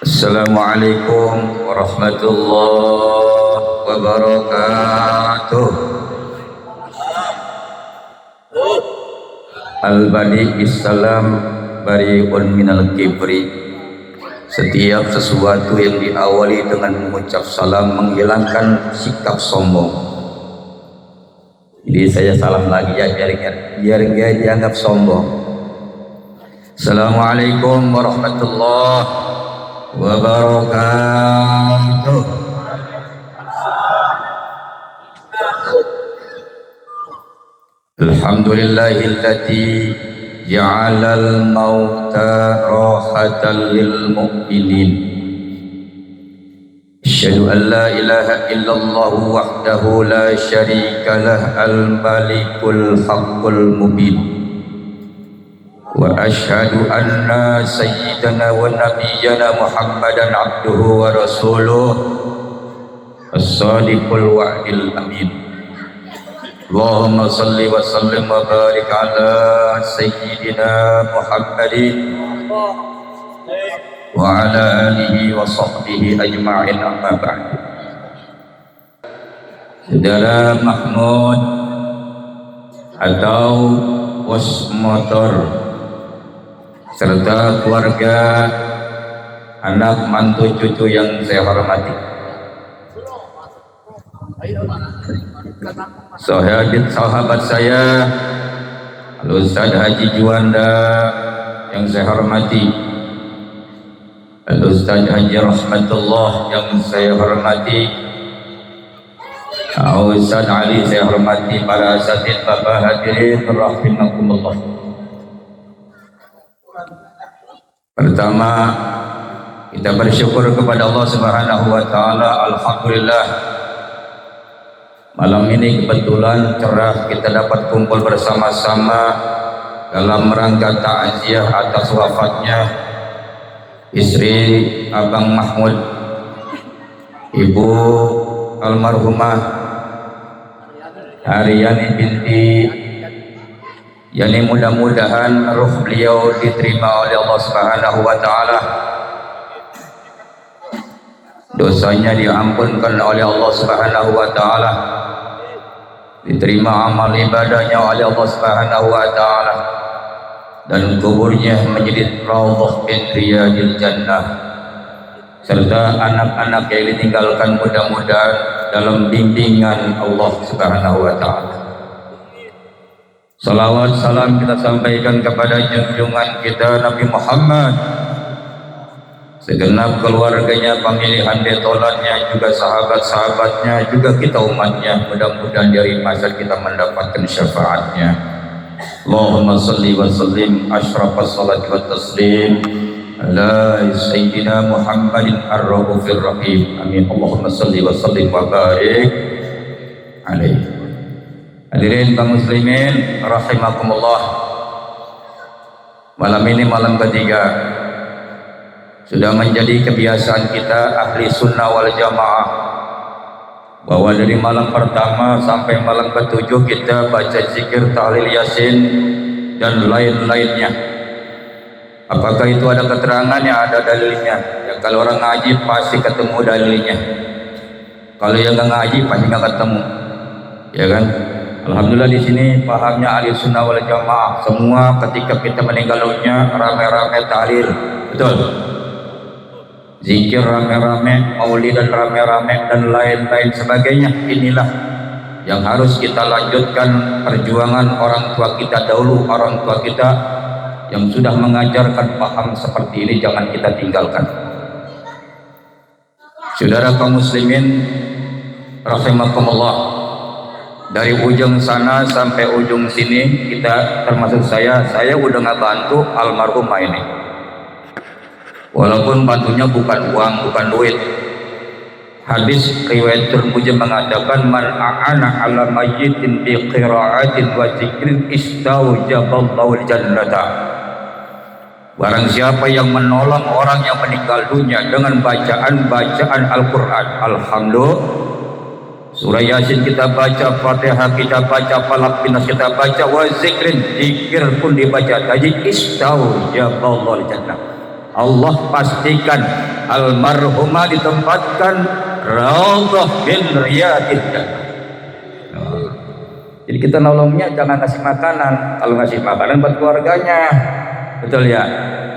Assalamualaikum warahmatullahi wabarakatuh. Al-badi issalam bari'un minal kibri. Setiap sesuatu yang diawali dengan mengucap salam menghilangkan sikap sombong. Jadi saya salam lagi ya, biar dia dianggap sombong. Assalamualaikum warahmatullahi wabarakatuh. Alhamdulillahilladzi ja'alal mauta rahatan lil mu'minin. Asyhadu an la ilaha illallah wahdahu la syarika lah al-malikul haqqul mubin. Wa ashhadu anna sayyidana wa nabiyyana Muhammadan abduhu wa rasuluh as-sadiqul wa'dil amin. Allahumma salli wa sallim wa barik ala sayyidina Muhammadin wa ala alihi wa sahbihi ajma'in, amma ba'd. Saudara Mahmud atau bos motor serta keluarga, anak, mantu, cucu yang saya hormati, sahabat saya Al-Ustaz Haji Juanda yang saya hormati, Al-Ustaz Haji Rahmatullah yang saya hormati, Ustaz Ali saya hormati, para asatidz, bapak hadirin rahimakumullah. Pertama, kita bersyukur kepada Allah Subhanahu wa taala. Alhamdulillah, malam ini kebetulan cerah, kita dapat kumpul bersama-sama dalam rangka takziah atas wafatnya istri Abang Mahmud, Ibu almarhumah Haryani binti Yani. Mudah-mudahan ruh beliau diterima oleh Allah Subhanahu wa taala, dosanya diampunkan oleh Allah Subhanahu wa taala, diterima amal ibadahnya oleh Allah Subhanahu wa taala, dan kuburnya menjadi raudhah min riyadil jannah, serta anak-anak yang ditinggalkan mudah-mudahan dalam bimbingan Allah Subhanahu wa taala. Salawat salam kita sampaikan kepada junjungan kita Nabi Muhammad, segenap keluarganya, pemilihan betolannya, juga sahabat-sahabatnya, juga kita umatnya. Mudah-mudahan dari masa kita mendapatkan syafaatnya. Allahumma salli wa sallim asyrafas salati wa taslim ala sayyidina Muhammadin ar-raufir rahim. Amin. Allahumma salli wa sallim wa barik alaihi. Hadirin kaum muslimin rahimakumullah, malam ini malam ketiga. Sudah menjadi kebiasaan kita ahli sunnah wal jamaah bahwa dari malam pertama sampai malam ketujuh kita baca zikir, tahlil, yasin dan lain-lainnya. Apakah itu ada keterangannya? Ada dalilnya. Ya, kalau orang ngaji pasti ketemu dalilnya. Kalau yang nggak ngaji pasti nggak ketemu, ya kan? Alhamdulillah di sini pahamnya ahli sunnah wal jamaah semua. Ketika kita meninggal dunia rame-rame tahlil, betul, zikir rame-rame, maulid dan rame-rame dan lain-lain sebagainya. Inilah yang harus kita lanjutkan perjuangan orang tua kita dahulu. Orang tua kita yang sudah mengajarkan paham seperti ini jangan kita tinggalkan. Saudara kaum muslimin rahimakumullah, dari ujung sana sampai ujung sini kita, termasuk saya udah ngebantu almarhumah ini, walaupun bantunya bukan uang, bukan duit. Hadis riwayat Tirmidzi mengatakan, man a'ana ala mayyitin bi qira'atin wa dzikrin istaujaballahu al-jannata. Barang siapa yang menolong orang yang meninggal dunia dengan bacaan Al-Quran, alhamdulillah, surah Yasin kita baca, Fatihah kita baca, Falaq bin Nas kita baca, wa zikrin, zikir pun dibaca, tadi istaujaballahu al-jannah. Allah pastikan almarhumah ditempatkan raudhah min riyadil jannah. Jadi kita nolongnya jangan kasih makanan. Kalau ngasih makanan buat keluarganya, betul ya,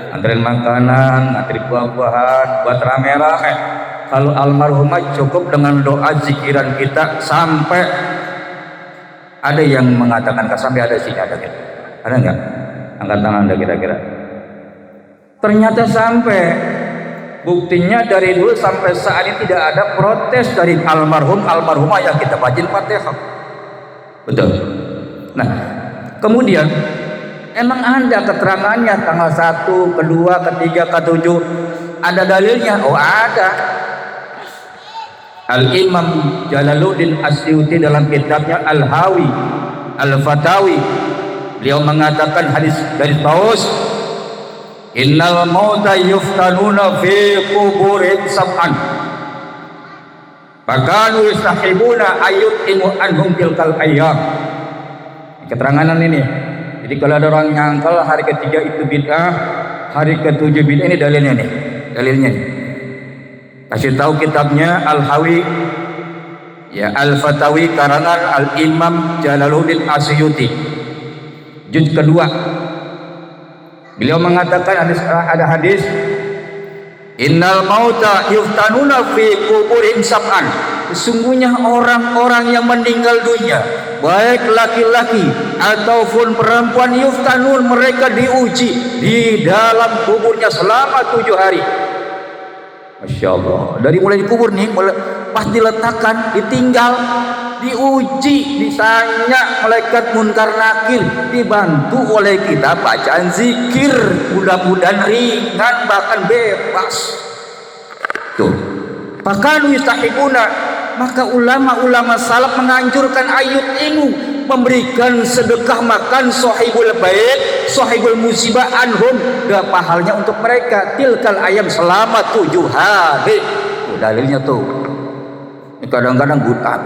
anterin makanan, anterin buah-buahan buat rame-rame. Kalau almarhumah cukup dengan doa zikiran kita sampai ada yang mengatakan sampai ada sih, ada gitu. Ada nggak? Angkat tangan Anda kira-kira. Ternyata sampai, buktinya dari dulu sampai saat ini tidak ada protes dari almarhumah yang kita bacain Fatihah. Betul. Nah, kemudian emang ada keterangannya tanggal 1, kedua, ketiga, ketujuh, ada dalilnya? Oh ada. Al-Imam Jalaluddin Asyuti dalam kitabnya Al-Hawi Al-Fatawi, beliau mengatakan hadis dari Taus, innal mauta yuftanuna fi quburin sab'an fakanu yastahibuna ayyutimu anhum tilkal ayyam. Keterangan ini. Jadi kalau ada orang nyangkal hari ketiga itu bid'ah, hari ketujuh bid'ah, ini dalilnya nih. Dalilnya nih. Kasih tahu kitabnya Al-Hawi ya Al-Fatawi karangan Al-Imam Jalaluddin Asyuti, juz kedua. Beliau mengatakan ada hadis, innal mauta yuftanuna fi quburin sab'an. Sesungguhnya orang-orang yang meninggal dunia, baik laki-laki ataupun perempuan, yuftanun, mereka diuji di dalam kuburnya selama 7 hari. Masya Allah, dari mulai dikubur nih, pas diletakkan, ditinggal, diuji, ditanya malaikat munkar nakir, dibantu oleh kita bacaan zikir, mudah-mudahan ringan bahkan bebas. Tuh, pakanu yastahibuna, maka ulama-ulama salaf menganjurkan ayat ini, memberikan sedekah makan sahibul bait, sahibul musibah anhum, pahalanya untuk mereka tilkal ayam selama 7 hari. Tuh, dalilnya tuh. Kadang-kadang bid'ah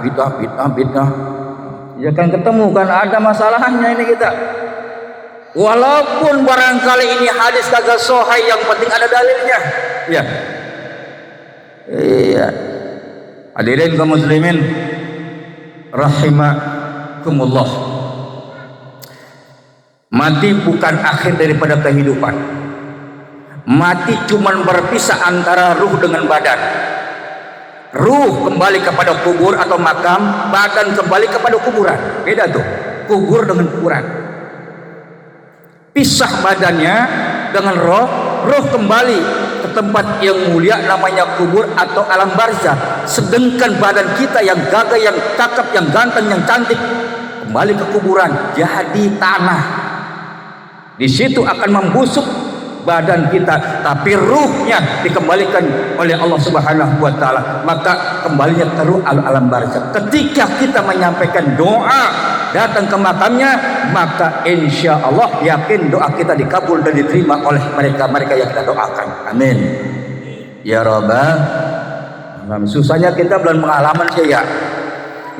ya kan, ketemu kan ada masalahnya ini kita. Walaupun barangkali ini hadis kagak sahih, yang penting ada dalilnya. Ya. Iya. Hadirin kaum muslimin rahimakumullah. Mati bukan akhir daripada kehidupan. Mati cuman berpisah antara ruh dengan badan. Ruh kembali kepada kubur atau makam, badan kembali kepada kuburan. Beda tuh, kubur dengan kuburan. Pisah badannya dengan roh, roh kembali ke tempat yang mulia namanya kubur atau alam barzah. Sedangkan badan kita yang gagah, yang cakep, yang ganteng, yang cantik kembali ke kuburan, jadi tanah. Di situ akan membusuk badan kita, tapi ruhnya dikembalikan oleh Allah Subhanahu wa taala, maka kembalinya ke ruh alam barzah. Ketika kita menyampaikan doa datang ke makamnya, maka insya Allah yakin doa kita dikabul dan diterima oleh mereka yang kita doakan. Amin ya rabbal alamin. Susahnya kita belum pengalaman sih ya.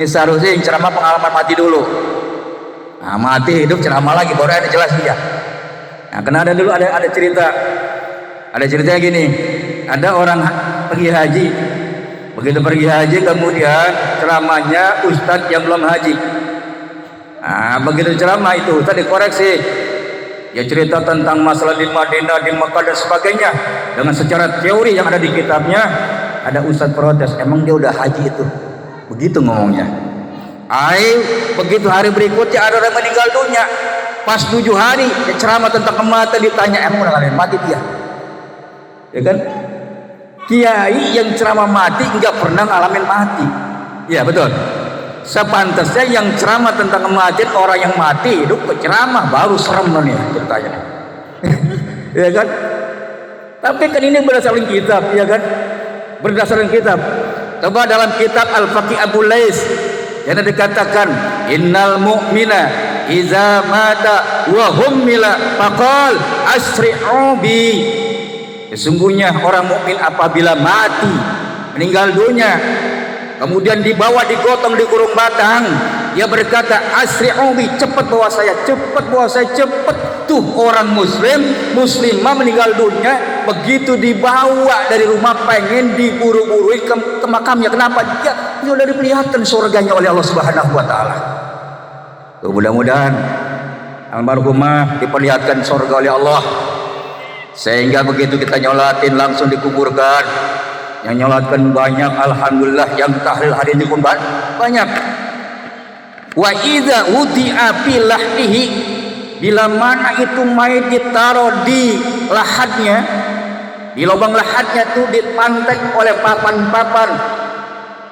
Ini seharusnya yang ceramah pengalaman mati dulu. Nah, mati hidup ceramah lagi baru ada jelas dia. Nah, karena ada dulu ada cerita. Ada ceritanya gini. Ada orang pergi haji. Begitu pergi haji kemudian ceramahnya ustadz yang belum haji. Nah, begitu ceramah itu ustadz dikoreksi. Ya cerita tentang masalah di Madinah, di Mekah dan sebagainya dengan secara teori yang ada di kitabnya. Ada ustadz protes, emang dia udah haji itu? Begitu ngomongnya. Begitu hari berikutnya ada orang meninggal dunia. Pas 7 hari ceramah tentang kematian, ditanya emang udah kalian mati dia? Ya kan? Kiai yang ceramah mati nggak pernah ngalamin mati. Ya betul. Sepantasnya yang ceramah tentang kematian orang yang mati hidup ke ceramah baru serem nih ceritanya. Ya kan? Tapi kan ini berdasarkan kitab, ya kan? Berdasarkan kitab. Coba dalam kitab Al-Faqih Abu Lais yang dikatakan innal mu'mina iza mata wa hummila faqal asri'u bi. Sesungguhnya orang mukmin apabila mati, meninggal dunia, kemudian dibawa digotong di kurung batang, dia berkata asri'u bi, cepat bawa saya, cepat bawa saya, cepat. Tuh orang muslimah meninggal dunia begitu dibawa dari rumah pengen diburu-burui ke makamnya. Kenapa? Dia sudah diperlihatkan surganya oleh Allah Subhanahu wa taala. Mudah-mudahan almarhumah diperlihatkan surga oleh Allah, sehingga begitu kita nyolatin langsung dikuburkan. Yang nyolatkan banyak, alhamdulillah. Yang tahlil hari ini pun banyak. Wa idza wudi'a fi lahdihi, bila mana itu mayit ditaruh di lahatnya, di lubang lahatnya itu dipantek oleh papan-papan,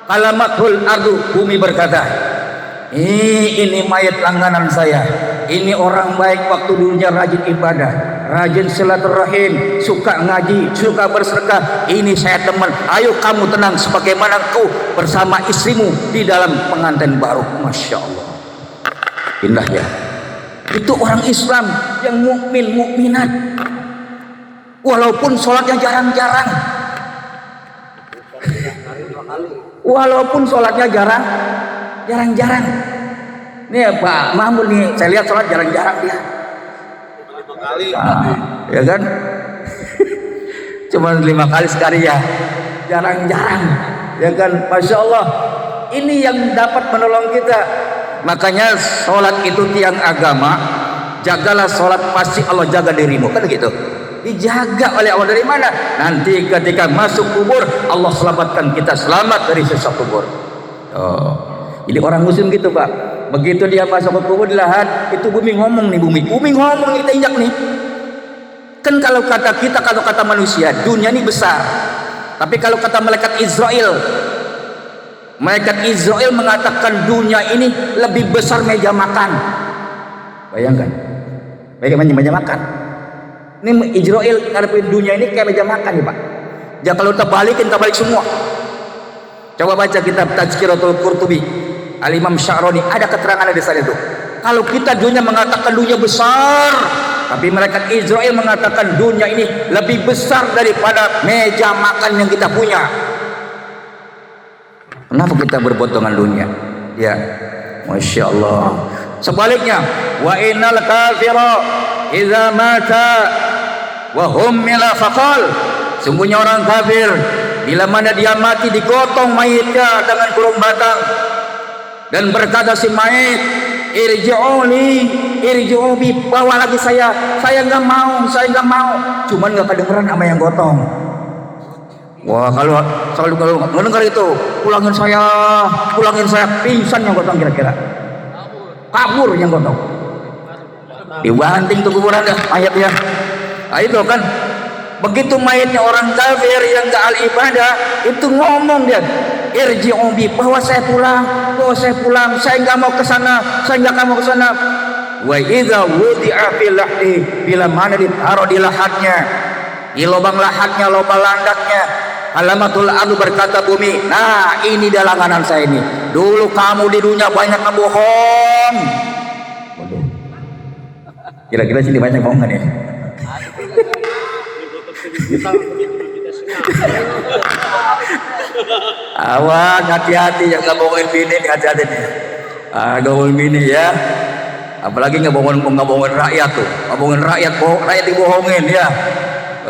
kalamatul ardu, bumi berkata, ini mayat langganan saya, ini orang baik waktu dulunya rajin ibadah, rajin silaturahim, suka ngaji, suka bersedekah, ini saya teman, ayo kamu tenang sebagaimana kau bersama istrimu di dalam pengantin baru. Masya Allah, indah ya. Itu orang Islam yang mukmin mukminat, walaupun sholatnya jarang-jarang, walaupun sholatnya jarang-jarang. Nih Pak Mahmud nih, saya lihat sholat jarang-jarang dia. Ya kan? Cuma 5 kali sekali ya, jarang-jarang. Ya kan? Masya Allah. Ini yang dapat menolong kita. Makanya sholat itu tiang agama. Jagalah sholat, pasti Allah jaga dirimu. Kan gitu. Dijaga oleh Allah dari mana? Nanti ketika masuk kubur, Allah selamatkan kita, selamat dari siksa kubur. Oh. Jadi orang muslim gitu Pak, begitu dia masuk ke kubur dilahat, itu bumi ngomong nih, bumi ngomong, kita injak nih. Kan kalau kata manusia, dunia ini besar. Tapi kalau kata malaikat Israel mengatakan dunia ini lebih besar meja makan. Bayangkan, meja makan. Ini Israel ngarepin dunia ini kayak meja makan nih Pak. Jangan kalau kita balik semua. Coba baca kitab Tazkiratul Qurtubi, Al-Imam Sya'rani, ada keterangan di sana itu. Kalau kita dunia mengatakan dunia besar, tapi malaikat Israel mengatakan dunia ini lebih besar daripada meja makan yang kita punya. Kenapa kita berbuat dengan dunia? Ya, Masya Allah. Sebaliknya, wa innal kafira idza mata wa hum la faqal, sungguhnya orang kafir bila mana dia mati digotong mayitnya dengan kurung batang dan berkata si mayit, irji'u bi, bawa lagi saya nggak mau, cuman nggak kedengeran sama yang gotong. Wah, kalau mendengar itu, pulangin saya, pingsan yang gotong, kira-kira kabur yang gotong, dibanting tuh kuburan dah mayatnya. Nah itu kan, begitu mayatnya orang kafir yang gak al-ibadah itu ngomong dia, irji'u bi, bawa saya pulang, saya nggak mau ke sana. Wa idza wudi'a fil lahdi, bila mana ditaruh di lahatnya, di lubang lahatnya, lubang landaknya, alamatul ardu, berkata bumi, nah ini dia langganan saya ini, dulu kamu di dunia banyak ngebohong. Kira-kira sini banyak bohongan ya. Awas, hati-hati yang nggak bohongin bini, hati-hati nih. Bohongin bini ya. Apalagi nggak bohongin rakyat tuh, rakyat dibohongin ya.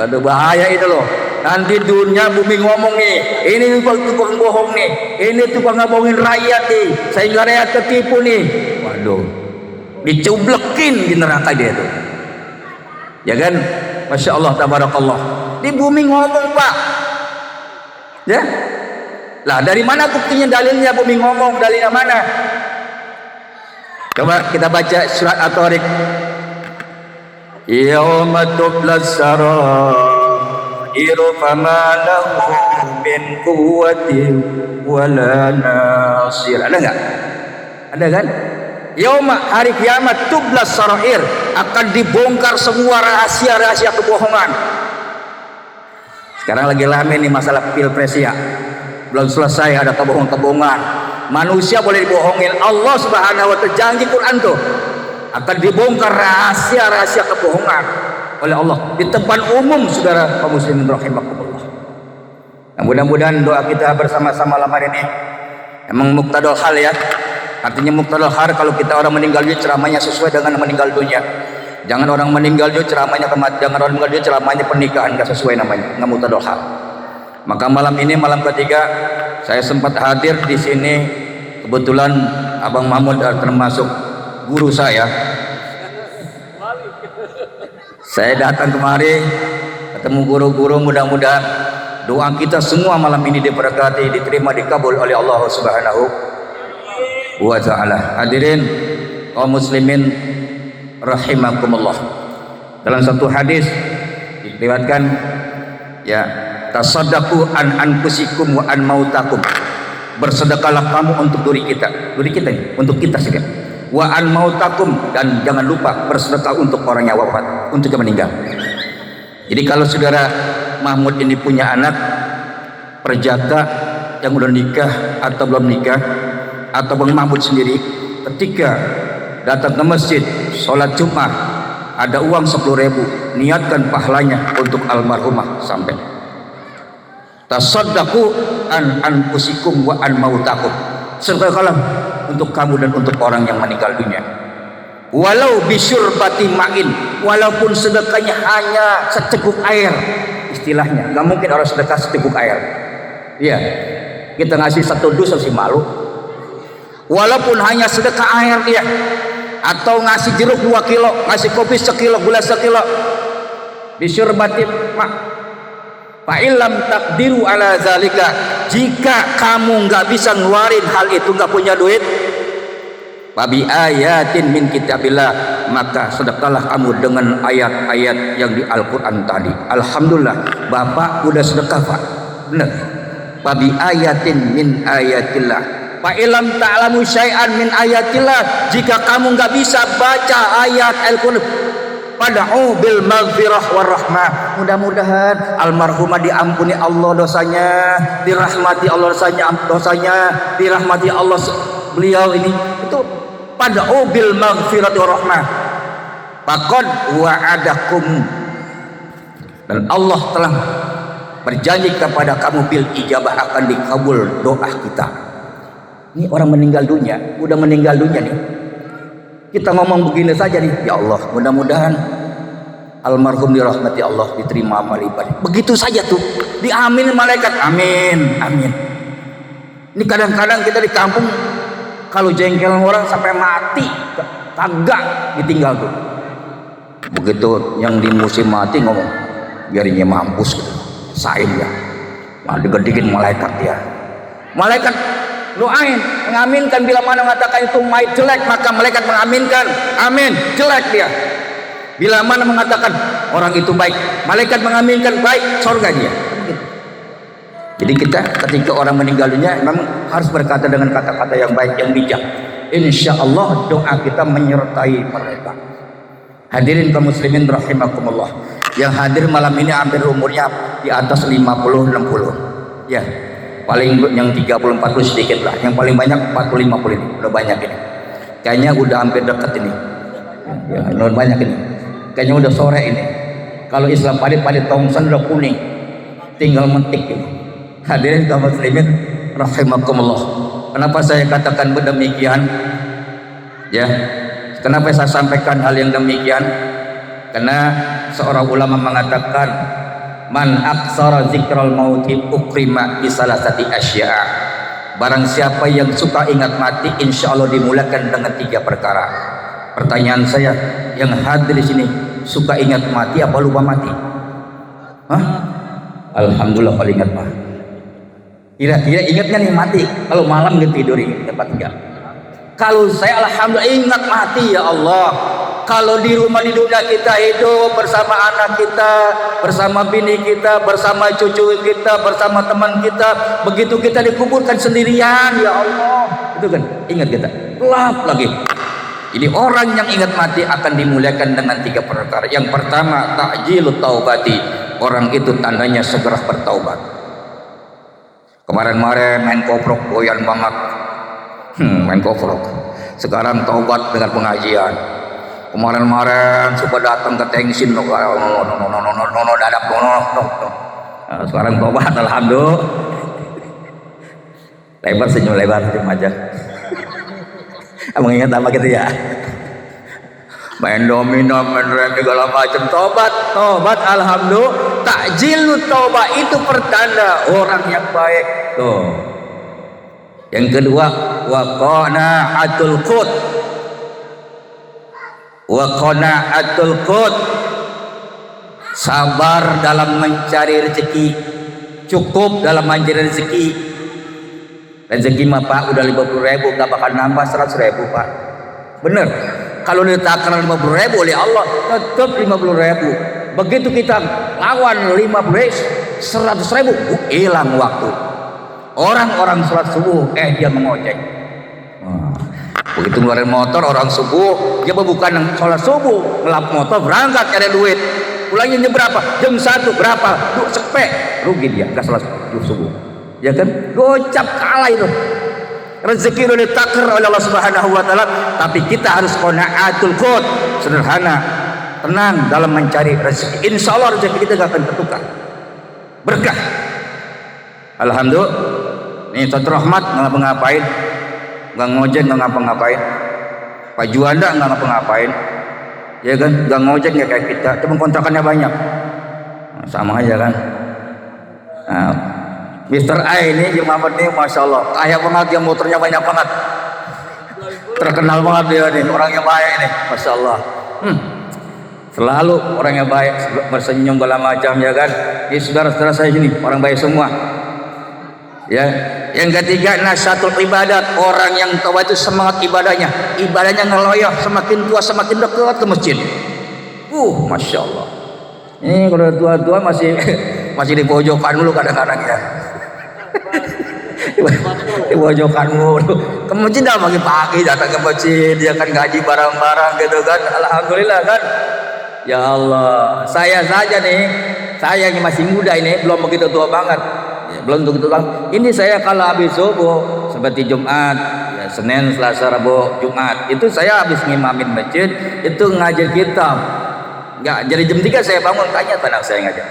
Aduh, bahaya itu loh. Nanti dunia bumi ngomong nih, ini tukang bohong nih, ini tukang ngebohongin rakyat nih, sehingga rakyat ketipu nih. Waduh, dicublekin di neraka dia tuh. Ya kan? Masya Allah, tabarakallah. Di bumi ngomong Pak. Ya? Lah dari mana buktinya, dalilnya bumi ngomong, dalilnya mana? Coba kita baca surat At-Tariq. Yauma tublas sarairu fama lahu min quwwatin wala nasir. Ada enggak? Ada kan? Yauma, hari kiamat, tublas sarair, akan dibongkar semua rahasia-rahasia kebohongan. Sekarang lagi rame nih masalah pilpres ya, belum selesai ada kebohongan. Manusia boleh dibohongin, Allah Subhanahu wa ta'ala janji Quran tuh akan dibongkar rahasia-rahasia kebohongan oleh Allah di tempat umum, saudara kaum muslimin rahimakumullah. Nah, mudah-mudahan doa kita bersama-sama malam hari ini emang muqtadal hal ya. Artinya muqtadal hal, kalau kita orang meninggal dunia, ceramahnya sesuai dengan meninggal dunia. Jangan orang meninggal juga ceramahnya kematian, jangan orang meninggal juga ceramahnya pernikahan, nggak sesuai namanya, nggak mutadohal. Maka malam ini malam ketiga saya sempat hadir di sini. Kebetulan Abang Mahmud termasuk guru saya. Saya datang kemari ketemu guru-guru, mudah-mudahan doa kita semua malam ini diberkati, diterima, dikabul oleh Allah Subhanahu wa taala. Hadirin kaum muslimin rahimakumullah. Dalam satu hadis diriwayatkan, ya, tasaddaqu an anfusikum wa an mautakum. Bersedekahlah kamu untuk diri kita ini, untuk kita saja. Wa an mautakum, dan jangan lupa bersedekah untuk orang yang wafat, untuk yang meninggal. Jadi kalau saudara Mahmud ini punya anak perjaka yang udah nikah atau belum nikah, atau Bang Mahmud sendiri, ketika datang ke masjid sholat Jumat ada uang 10.000, niatkan pahalanya untuk almarhumah sampai. Tasaddaqu an anfusikum wa an mautakum. Sedekahlah untuk kamu dan untuk orang yang meninggal dunia. Walau bisyurbati ma'in, walaupun sedekahnya hanya seteguk air. Istilahnya nggak mungkin orang sedekah seteguk air. Iya, kita ngasih 1 dus masih malu. Walaupun hanya sedekah air dia, atau ngasih jeruk 2 kilo, ngasih kopi 1 kilo, gula 1 kilo. Bisyurbati ma'. Fa illam taqdiru ala zalika, jika kamu nggak bisa ngeluarin hal itu, nggak punya duit, babi ayatin min kitabillah, maka sedekahlah kamu dengan ayat-ayat yang di Al-Quran tadi. Alhamdulillah Bapak udah sedekah Pak, benar. Babi ayatin min ayatillah. Fa illam ta'lamu syai'an min ayatillah, jika kamu nggak bisa baca ayat Al-Quran, pada'u bil maghfirah war rahmah, mudah-mudahan almarhumah diampuni Allah dosanya, dirahmati Allah dosanya, dirahmati Allah beliau ini. Itu pada'u bil maghfirah war rahmah. Faqad wa'adakum, dan Allah telah berjanji kepada kamu bil ijabah, akan dikabul doa kita. Ini orang meninggal dunia, udah meninggal dunia nih, kita ngomong begini saja nih, ya Allah mudah-mudahan almarhum dirahmati Allah, diterima amal ibadah. Begitu saja tuh diamin malaikat, amin amin. Ini kadang-kadang kita di kampung kalau jengkel orang sampai mati kagak ditinggal tuh. Begitu yang di musim mati ngomong biarnya mampus gitu, sain ya, nah digedikin malaikat dia. Malaikat doain, mengaminkan. Bila mana mengatakan itu mayat jelek, maka malaikat mengaminkan, amin, jelek dia. Bila mana mengatakan orang itu baik, malaikat mengaminkan, baik, surga dia. Jadi kita ketika orang meninggal dunia memang harus berkata dengan kata-kata yang baik, yang bijak. Insya Allah doa kita menyertai mereka. Hadirin kaum muslimin rahimakumullah, yang hadir malam ini hampir umurnya di atas 50-60, ya. Paling yang 30-40 sedikit lah, yang paling banyak 40-50 ini, udah banyak ini. Kayaknya udah hampir dekat ini, ya, udah banyak ini. Kayaknya udah sore ini. Kalau Islam padi tongsan udah kuning, tinggal mentik ini. Hadirin kaum muslimin rahimakumullah. Kenapa saya katakan demikian? Ya, kenapa saya sampaikan hal yang demikian? Karena seorang ulama mengatakan, man aksara zikral mauti ukrima bisalasati asya. Barang siapa yang suka ingat mati, insya Allah dimulakan dengan 3 perkara. Pertanyaan saya, yang hadir di sini suka ingat mati apa lupa mati? Hah? Alhamdulillah kalau ingat mati. Kira-kira ingatnya nih mati kalau malam gitu tidurin tempat tinggal. Kalau saya alhamdulillah ingat mati, ya Allah. Kalau di rumah di dunia kita hidup bersama anak kita, bersama bini kita, bersama cucu kita, bersama teman kita, begitu kita dikuburkan sendirian, ya Allah, itu kan ingat kita gelap lagi. Jadi orang yang ingat mati akan dimuliakan dengan 3 perkara. Yang pertama, ta'jilut taubati, orang itu tandanya segera bertaubat. Kemarin-kemarin main koprok goyan banget, main koprok. Sekarang taubat dengan pengajian. Kemarin-kemarin suka datang ke tengsin, dadap, sekarang tobat, alhamdulillah. Lebar senyum aja. Abang ingat apa gitu ya? main domino, main rem segala macam. Tobat, alhamdulillah. Takjilu taubat itu pertanda orang yang baik. Tuh. Yang kedua, wa qana'atul qut. Wa qana'atul qut. Sabar dalam mencari rezeki, cukup dalam mencari rezeki. Rezeki mah Pak udah 50.000 gak bakal nambah 100.000 Pak. Bener. Kalau ditakar 50.000 oleh Allah tetap 50.000. Begitu kita lawan 100.000 hilang waktu. Orang-orang sholat subuh dia mengojek. Begitu ngeluarin motor orang subuh, dia bukan sholat subuh, ngelap motor berangkat cari duit. Pulangnya jam berapa? Jam 1 berapa? Cepet, rugi dia nggak sholat subuh. Ya kan? Gocap kalah itu. Rezeki udah ditakdir oleh Allah Subhanahu wa taala, tapi kita harus qanaatul qut, sederhana, tenang dalam mencari rezeki. Insyaallah rezeki kita gak akan tertukar. Berkah. Alhamdulillah. Nih Ustaz Rahmat nggak ngapa-ngapain, nggak ngojek nggak ngapa-ngapain, Pak Juanda nggak ngapa-ngapain, ya kan? Nggak ngojek ya kayak kita, cuma kontrakannya banyak, sama aja kan. Nah, Mr. A ini Jum Ahmad nih, masya Allah, kaya banget, yang motornya banyak banget, terkenal banget dia nih, orangnya baik nih, masya Allah. Selalu orangnya baik, bersenyum segala macam ya kan. Ini saudara-saudara saya sini orang baik semua. Ya, yang ketiga nasyatul ibadat, orang yang taubat itu semangat ibadahnya ngeloyoh, semakin tua semakin dekat ke masjid. Masya Allah. Ini kalau tua-tua masih di pojokan dulu kadang-kadang ya. Di pojokan dulu. Ke masjid dah pagi-pagi datang ke masjid, dia kan gaji barang-barang gitu kan. Alhamdulillah kan. Ya Allah, saya saja nih, saya yang masih muda ini belum begitu tua banget. Belum begitu tua. Ini saya kalau habis subuh seperti Jumat, ya, Senin, Selasa, Rabu, Jumat, itu saya habis ngimamin masjid, itu ngajar kitab. Enggak, jadi jam 3 saya bangun, tanya anak saya ngajar.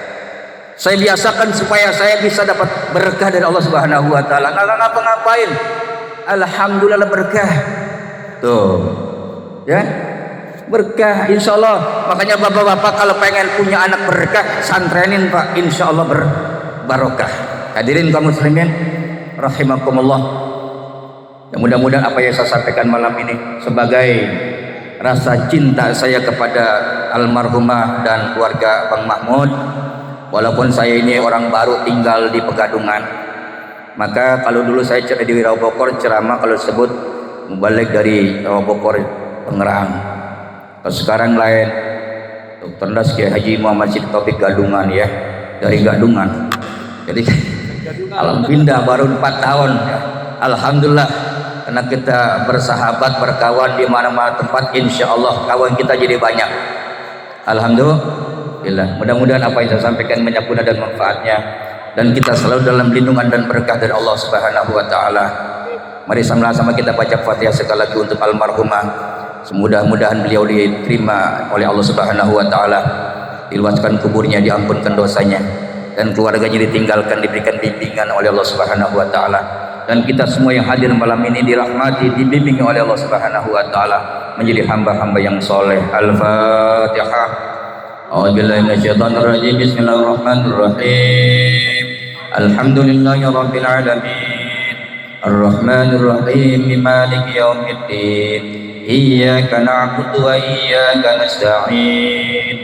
Saya biasakan supaya saya bisa dapat berkah dari Allah Subhanahu wa taala. Enggak ngapa-ngapain. Alhamdulillah berkah. Tuh. Ya. Berkah insyaallah. Makanya bapak-bapak kalau pengen punya anak berkah, santrenin Pak, insyaallah barokah. Hadirin kaum muslimin rahimakumullah. Ya, mudah-mudahan apa yang saya sampaikan malam ini sebagai rasa cinta saya kepada almarhumah dan keluarga Bang Mahmud. Walaupun saya ini orang baru tinggal di Pegadungan, maka kalau dulu saya di Rawabokor ceramah kalau disebut mubalik dari Rawabokor Tangerang. Kalau sekarang lain, Dr. Das Kiai Haji Muhammad Syed Taufik Gadungan ya, dari Gadungan. Jadi alhamdulillah baru 4 tahun ya. Alhamdulillah karena kita bersahabat berkawan di mana-mana tempat, insya Allah kawan kita jadi banyak. Alhamdulillah. Mudah-mudahan apa yang saya sampaikan banyak guna dan manfaatnya, dan kita selalu dalam lindungan dan berkah dari Allah Subhanahu wa taala. Mari sama-sama kita baca Fatihah sekali lagi untuk almarhumah. Semudah-mudahan beliau diterima oleh Allah Subhanahu wa taala, diluaskan kuburnya, diampunkan dosanya, dan keluarganya ditinggalkan, diberikan bimbingan oleh Allah Subhanahu wa taala. Dan kita semua yang hadir malam ini dirahmati, dibimbing oleh Allah Subhanahu wa taala menjadi hamba-hamba yang soleh. Al-Fatihah. A'udzubillahi minasyaitonir rajim. Bismillahirrahmanirrahim. Alhamdulillahirabbil alamin. Ar-Rahmanir Rahim. Maliki yaumiddin. Iyyaka na'budu wa iyyaka nasta'in.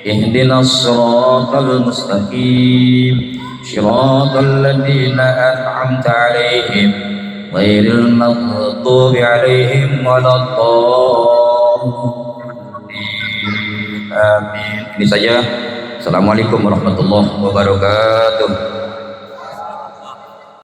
Ihdinas siratal mustaqim. Shiratal ladzina an'amta 'alaihim ghairil maghdubi 'alaihim waladdallin. Amin. Ini saja. Assalamualaikum warahmatullahi wabarakatuh.